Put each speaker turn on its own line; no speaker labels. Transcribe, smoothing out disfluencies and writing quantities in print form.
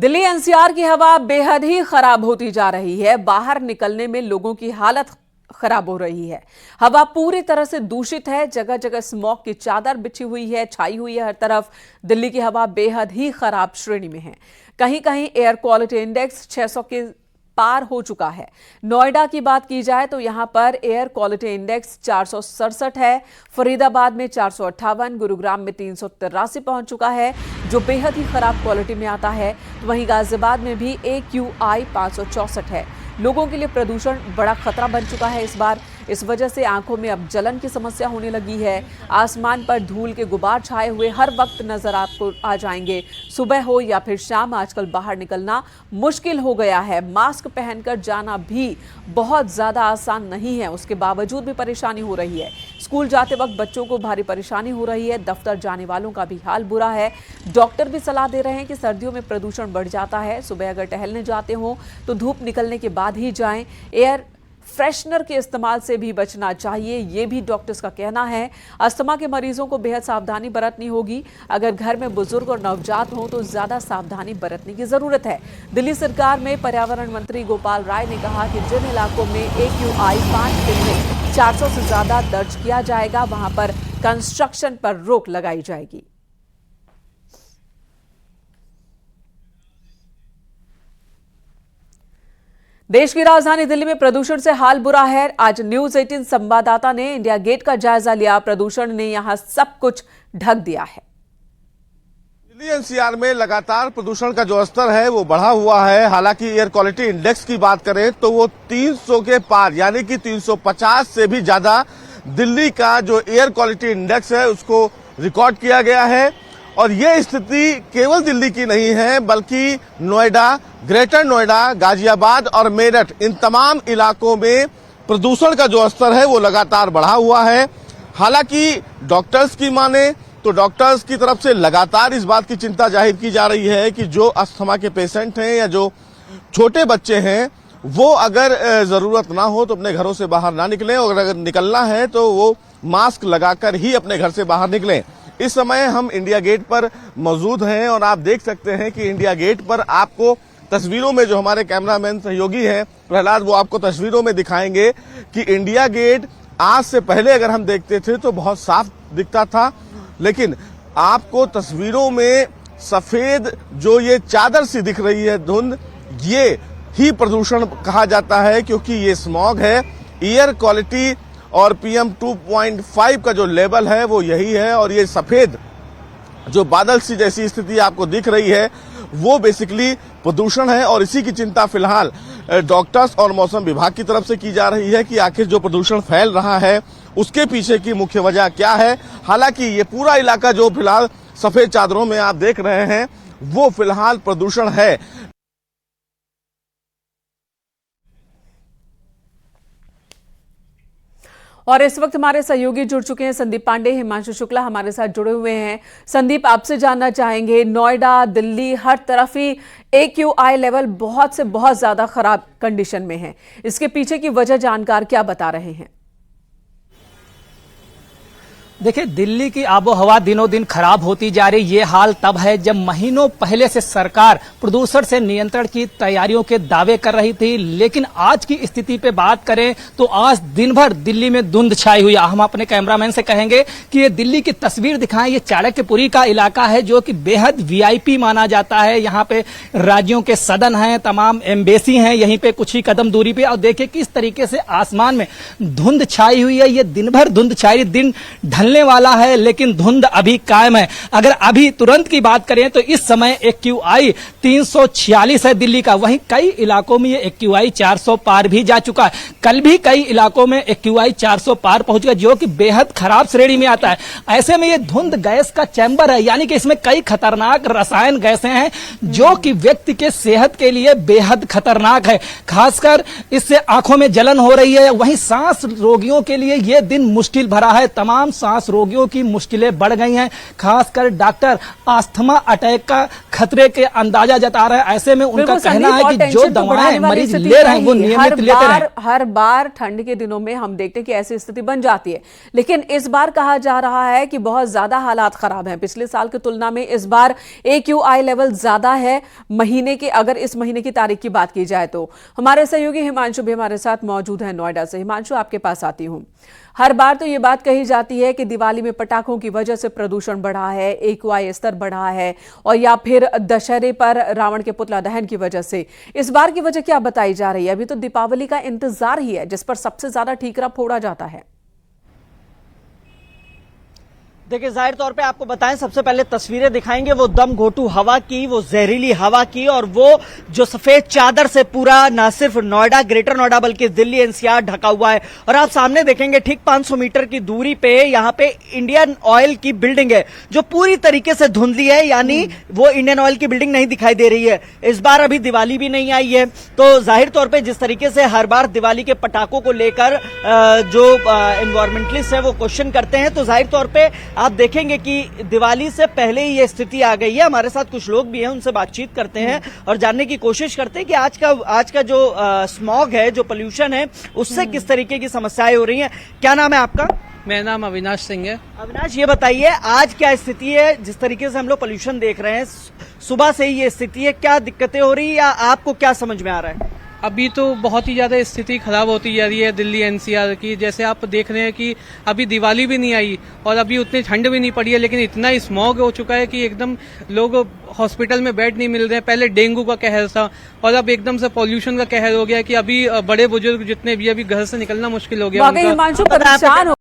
Delhi NCR की हवा बेहद ही खराब होती जा रही है। बाहर निकलने में लोगों की हालत खराब हो रही है। हवा पूरी तरह से दूषित है। जगह जगह स्मॉग की चादर बिछी हुई है, छाई हुई है हर तरफ। दिल्ली की हवा बेहद ही खराब श्रेणी में है। कहीं कहीं एयर क्वालिटी इंडेक्स 600 के पार हो चुका है। नोएडा की बात की जाए तो यहां पर एयर क्वालिटी इंडेक्स 467 है। फरीदाबाद में 458, गुरुग्राम में 383 पहुंच चुका है, जो बेहद ही खराब क्वालिटी में आता है। तो वहीं गाजियाबाद में भी AQI 564 है। लोगों के लिए प्रदूषण बड़ा खतरा बन चुका है इस बार। इस वजह से आंखों में अब जलन की समस्या होने लगी है। आसमान पर धूल के गुबार छाए हुए हर वक्त नजर आपको आ जाएंगे। सुबह हो या फिर शाम, आजकल बाहर निकलना मुश्किल हो गया है। मास्क पहनकर जाना भी बहुत ज्यादा आसान नहीं है, उसके बावजूद भी परेशानी हो रही है। स्कूल जाते वक्त बच्चों को भारी परेशानी हो रही है। दफ्तर जाने वालों का भी हाल बुरा है। डॉक्टर भी सलाह दे रहे हैं कि सर्दियों में प्रदूषण बढ़ जाता है। सुबह अगर टहलने जाते हो तो धूप निकलने के बाद ही जाएं। एयर फ्रेशनर के इस्तेमाल से भी बचना चाहिए, ये भी डॉक्टर्स का कहना है। अस्थमा के मरीजों को बेहद सावधानी बरतनी होगी। अगर घर में बुजुर्ग और नवजात हो तो ज्यादा सावधानी बरतने की जरूरत है। दिल्ली सरकार में पर्यावरण मंत्री गोपाल राय ने कहा कि जिन इलाकों में AQI 5 दिन में 400 से ज्यादा दर्ज किया जाएगा, वहां पर कंस्ट्रक्शन पर रोक लगाई जाएगी। देश की राजधानी दिल्ली में प्रदूषण से हाल बुरा है। आज न्यूज 18 संवाददाता ने इंडिया गेट का जायजा लिया। प्रदूषण ने यहां सब कुछ ढक दिया है।
दिल्ली एनसीआर में लगातार प्रदूषण का जो स्तर है वो बढ़ा हुआ है। हालांकि एयर क्वालिटी इंडेक्स की बात करें तो वो 300 के पार, यानी कि 350 से भी ज्यादा दिल्ली का जो एयर क्वालिटी इंडेक्स है उसको रिकॉर्ड किया गया है। और ये स्थिति केवल दिल्ली की नहीं है, बल्कि नोएडा, ग्रेटर नोएडा, गाजियाबाद और मेरठ, इन तमाम इलाकों में प्रदूषण का जो स्तर है वो लगातार बढ़ा हुआ है। हालांकि डॉक्टर्स की माने तो डॉक्टर्स की तरफ से लगातार इस बात की चिंता जाहिर की जा रही है कि जो अस्थमा के पेशेंट हैं या जो छोटे बच्चे हैं वो अगर जरूरत ना हो तो अपने घरों से बाहर ना निकलें, और अगर निकलना है तो वो मास्क लगाकर ही अपने घर से बाहर निकलें। इस समय हम इंडिया गेट पर मौजूद हैं और आप देख सकते हैं कि इंडिया गेट पर आपको तस्वीरों में, जो हमारे कैमरामैन सहयोगी हैं प्रहलाद, वो आपको तस्वीरों में दिखाएंगे कि इंडिया गेट आज से पहले अगर हम देखते थे तो बहुत साफ दिखता था, लेकिन आपको तस्वीरों में सफेद जो ये चादर सी दिख रही है धुंध, ये ही प्रदूषण कहा जाता है, क्योंकि ये स्मॉग है। एयर क्वालिटी और PM 2.5 का जो लेवल है वो यही है। और ये सफेद जो बादल सी जैसी स्थिति आपको दिख रही है वो बेसिकली प्रदूषण है। और इसी की चिंता फिलहाल डॉक्टर्स और मौसम विभाग की तरफ से की जा रही है कि आखिर जो प्रदूषण फैल रहा है उसके पीछे की मुख्य वजह क्या है। हालांकि ये पूरा इलाका जो फिलहाल सफेद चादरों में आप देख रहे हैं वो फिलहाल प्रदूषण है।
और इस वक्त हमारे सहयोगी जुड़ चुके हैं, संदीप पांडे, हिमांशु शुक्ला हमारे साथ जुड़े हुए हैं। संदीप, आपसे जानना चाहेंगे, नोएडा, दिल्ली, हर तरफ ही AQI लेवल बहुत से बहुत ज्यादा खराब कंडीशन में है। इसके पीछे की वजह जानकार क्या बता रहे हैं?
देखिए, दिल्ली की आबोहवा दिनों दिन खराब होती जा रही। ये हाल तब है जब महीनों पहले से सरकार प्रदूषण से नियंत्रण की तैयारियों के दावे कर रही थी, लेकिन आज की स्थिति पे बात करें तो आज दिन भर दिल्ली में धुंध छाई हुई है। हम अपने कैमरामैन से कहेंगे कि ये दिल्ली की तस्वीर दिखाएं। ये चाणक्यपुरी का इलाका है जो कि बेहद VIP माना जाता है। यहाँ पे राज्यों के सदन हैं, तमाम एम्बेसी हैं यहीं पे कुछ ही कदम दूरी पे। और देखिए किस तरीके से आसमान में धुंध छाई हुई है। ये दिन भर धुंध छाई, दिन ढलने वाला है लेकिन धुंध अभी कायम है। अगर अभी तुरंत की बात करें तो इस समय AQI 346 है दिल्ली का। वहीं कई इलाकों में ये AQI 400 पार भी जा चुका है। कल भी कई इलाकों में AQI 400 पार पहुंच गया, जो कि बेहद खराब श्रेणी में आता है। ऐसे में ये धुंध गैस का चैम्बर है, यानी कि इसमें कई खतरनाक रसायन गैसें हैं जो कि व्यक्ति के सेहत के लिए बेहद खतरनाक है। खासकर इससे आंखों में जलन हो रही है। वहीं सांस रोगियों के लिए ये दिन मुश्किल भरा है। तमाम सांस सांस रोगियों की मुश्किलें बढ़ गई हैं। खासकर डॉक्टर अस्थमा अटैक का खतरे के अंदाजा जता रहे हैं। ऐसे में उनका कहना है कि जो दवाएं मरीज ले रहे हैं वो नियमित लेते रहें।
हर बार ठंड के दिनों में हम देखते हैं कि ऐसी स्थिति बन जाती है, लेकिन इस बार कहा जा रहा है कि बहुत ज्यादा हालात खराब हैं। पिछले साल की तुलना में इस बार AQI लेवल ज्यादा है। महीने के, अगर इस महीने की तारीख की बात की जाए तो हमारे सहयोगी हिमांशु भी हमारे साथ मौजूद है नोएडा से। हिमांशु, आपके पास आती हूं। हर बार तो ये बात कही जाती है कि दिवाली में पटाखों की वजह से प्रदूषण बढ़ा है, AQI स्तर बढ़ा है, और या फिर दशहरे पर रावण के पुतला दहन की वजह से। इस बार की वजह क्या बताई जा रही है? अभी तो दीपावली का इंतजार ही है जिस पर सबसे ज्यादा ठीकरा फोड़ा जाता है।
देखिए, जाहिर तौर पे आपको बताएं, सबसे पहले तस्वीरें दिखाएंगे वो दम घोटू हवा की, वो जहरीली हवा की, और वो जो सफेद चादर से पूरा ना सिर्फ नोएडा, ग्रेटर नोएडा, बल्कि दिल्ली NCR ढका हुआ है। और आप सामने देखेंगे ठीक 500 मीटर की दूरी पे यहाँ पे इंडियन ऑयल की बिल्डिंग है जो पूरी तरीके से धुंधली है, यानी वो इंडियन ऑयल की बिल्डिंग नहीं दिखाई दे रही है। इस बार अभी दिवाली भी नहीं आई है, तो जाहिर तौर पर जिस तरीके से हर बार दिवाली के पटाखों को लेकर जो एनवायरमेंटलिस्ट है वो क्वेश्चन करते हैं, तो जाहिर तौर पर आप देखेंगे कि दिवाली से पहले ही ये स्थिति आ गई है। हमारे साथ कुछ लोग भी हैं, उनसे बातचीत करते हैं और जानने की कोशिश करते हैं कि आज का जो स्मॉग है, जो पोल्यूशन है, उससे किस तरीके की समस्याएं हो रही हैं। क्या नाम है आपका?
मेरा नाम अविनाश सिंह है।
अविनाश, ये बताइए आज क्या स्थिति है? जिस तरीके से हम लोग पोल्यूशन देख रहे हैं, सुबह से ही ये स्थिति है, क्या दिक्कतें हो रही है या आपको क्या समझ में आ रहा है?
अभी तो बहुत ही ज्यादा स्थिति खराब होती जा रही है दिल्ली NCR की। जैसे आप देख रहे हैं कि अभी दिवाली भी नहीं आई और अभी उतनी ठंड भी नहीं पड़ी है, लेकिन इतना स्मॉग हो चुका है कि एकदम लोग हॉस्पिटल में बेड नहीं मिल रहे हैं। पहले डेंगू का कहर था और अब एकदम से पॉल्यूशन का कहर हो गया कि अभी बड़े बुजुर्ग जितने भी अभी घर से निकलना मुश्किल हो गया।
हिमांशु परेशान